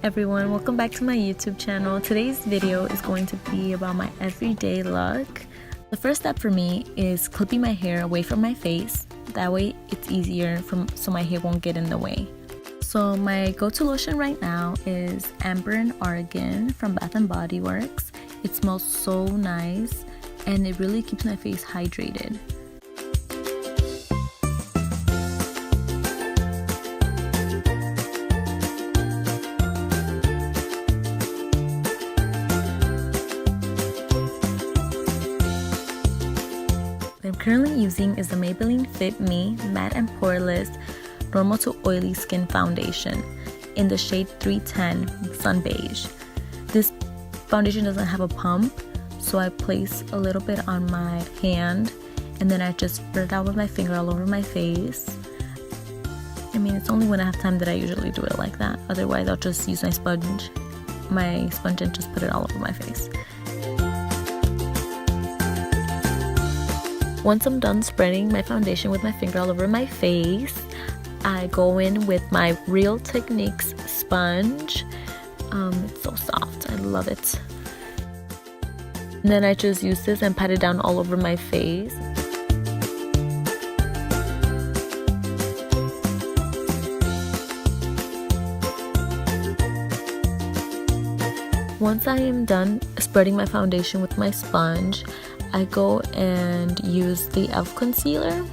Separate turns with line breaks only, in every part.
everyone, welcome back to my YouTube channel. Today's video is going to be about my everyday look. The first step for me is clipping my hair away from my face. That way it's easier so my hair won't get in the way. So my go-to lotion right now is Amber and Argan from Bath & Body Works. It smells so nice and it really keeps my face hydrated. I'm currently using is the Maybelline Fit Me Matte and Poreless Normal to Oily Skin Foundation in the shade 310 Sun Beige. This foundation doesn't have a pump, so I place a little bit on my hand and then I just spread it out with my finger all over my face. I mean, it's only when I have time that I usually do it like that. Otherwise, I'll just use my sponge and just put it all over my face. Once I'm done spreading my foundation with my finger all over my face, I go in with my Real Techniques sponge. It's so soft, I love it. And then I just use this and pat it down all over my face. Once I am done spreading my foundation with my sponge, I go and use the e.l.f. concealer.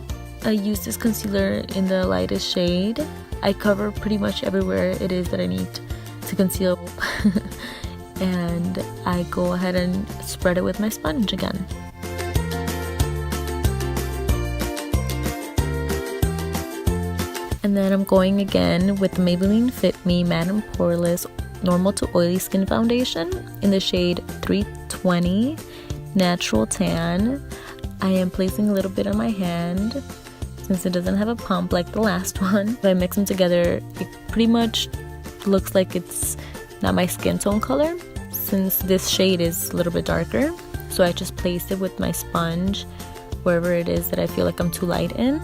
I use this concealer in the lightest shade. I cover pretty much everywhere it is that I need to conceal. And I go ahead and spread it with my sponge again. And then I'm going again with the Maybelline Fit Me Matte and Poreless Normal to Oily Skin Foundation in the shade 320 Natural Tan. I am placing a little bit on my hand since it doesn't have a pump like the last one. If I mix them together, it pretty much looks like it's not my skin tone color since this shade is a little bit darker. So I just place it with my sponge wherever it is that I feel like I'm too light in.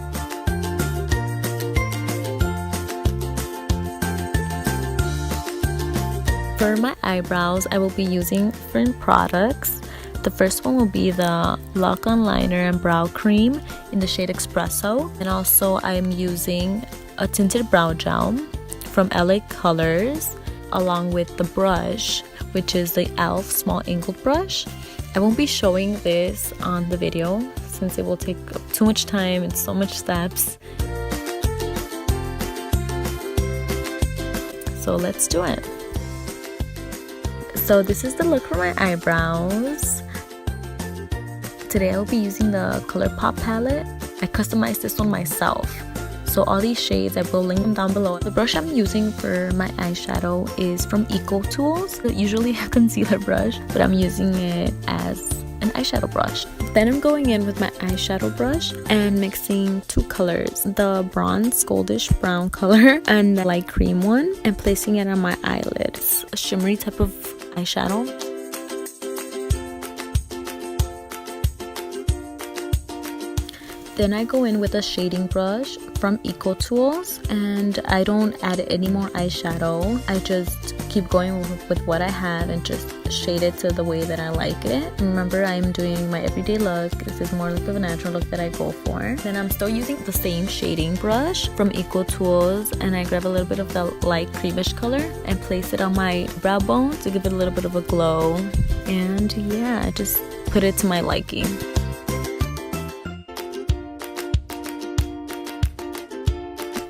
For my eyebrows, I will be using different products. The first one will be the Lock-On Liner and Brow Cream in the shade Espresso. And also I am using a Tinted Brow Gel from LA Colors along with the brush, which is the e.l.f. Small Angled Brush. I won't be showing this on the video since it will take too much time and so much steps. So let's do it. So this is the look for my eyebrows. Today I will be using the Colourpop palette. I customized this one myself. So all these shades, I will link them down below. The brush I'm using for my eyeshadow is from EcoTools. It's usually a concealer brush, but I'm using it as an eyeshadow brush. Then I'm going in with my eyeshadow brush and mixing two colors, the bronze goldish brown color and the light cream one, and placing it on my eyelids. A shimmery type of eyeshadow. Then I go in with a shading brush from EcoTools and I don't add any more eyeshadow. I just keep going with what I have and just shade it to the way that I like it. Remember, I am doing my everyday look. This is more like a natural look that I go for. Then I'm still using the same shading brush from EcoTools and I grab a little bit of the light creamish color and place it on my brow bone to give it a little bit of a glow. And yeah, just put it to my liking.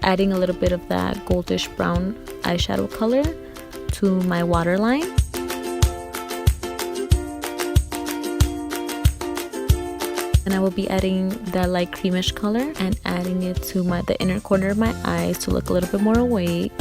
Adding a little bit of that goldish brown eyeshadow color to my waterline. And I will be adding that light creamish color and adding it to the inner corner of my eyes to look a little bit more awake.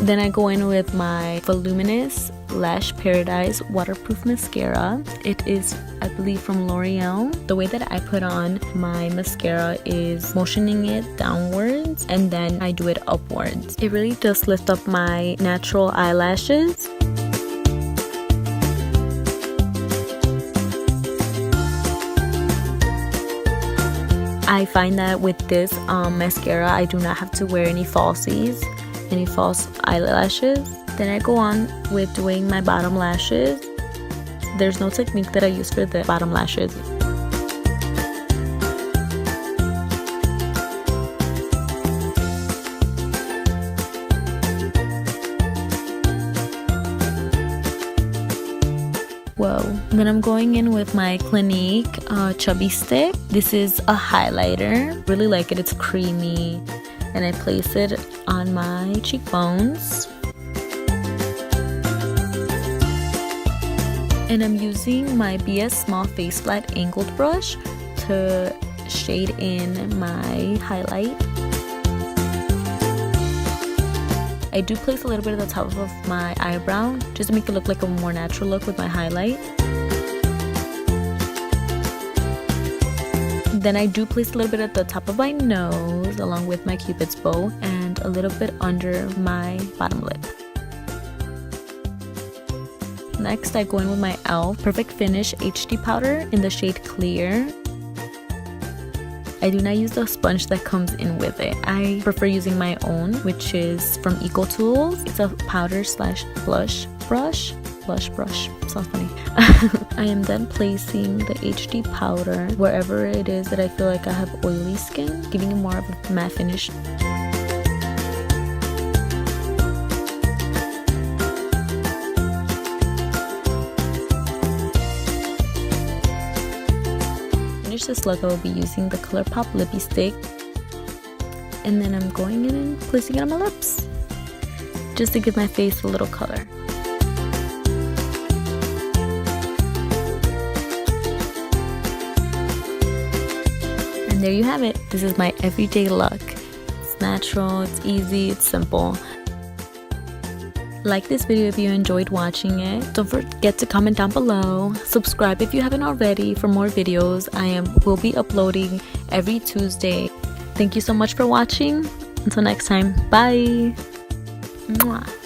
Then I go in with my Voluminous Lash Paradise Waterproof Mascara. It is, I believe, from L'Oreal. The way that I put on my mascara is motioning it downwards and then I do it upwards. It really does lift up my natural eyelashes. I I find that with this mascara, I do not have to wear any falsies, any false eyelashes. Then I go on with doing my bottom lashes. There's no technique that I use for the bottom lashes. Whoa. Then I'm going in with my Clinique Chubby stick. This is a highlighter. Really like it. It's creamy. And I place it on my cheekbones. And I'm using my BS Small Face Flat Angled brush to shade in my highlight. I do place a little bit at the top of my eyebrow just to make it look like a more natural look with my highlight. Then I do place a little bit at the top of my nose along with my Cupid's bow and a little bit under my bottom lip. Next, I go in with my e.l.f. Perfect Finish HD powder in the shade Clear. I do not use the sponge that comes in with it. I prefer using my own, which is from EcoTools. It's a powder slash blush brush. Blush brush. Sounds funny. I am then placing the HD powder wherever it is that I feel like I have oily skin, giving it more of a matte finish. Finish this look, I will be using the Colourpop Lippie stick, and then I'm going in and placing it on my lips just to give my face a little color. And there you have it. This is my everyday look. It's natural, it's easy, it's simple. Like this video if you enjoyed watching it. Don't forget to comment down below. Subscribe if you haven't already for more videos. I will be uploading every Tuesday. Thank you so much for watching. Until next time, bye. Mwah.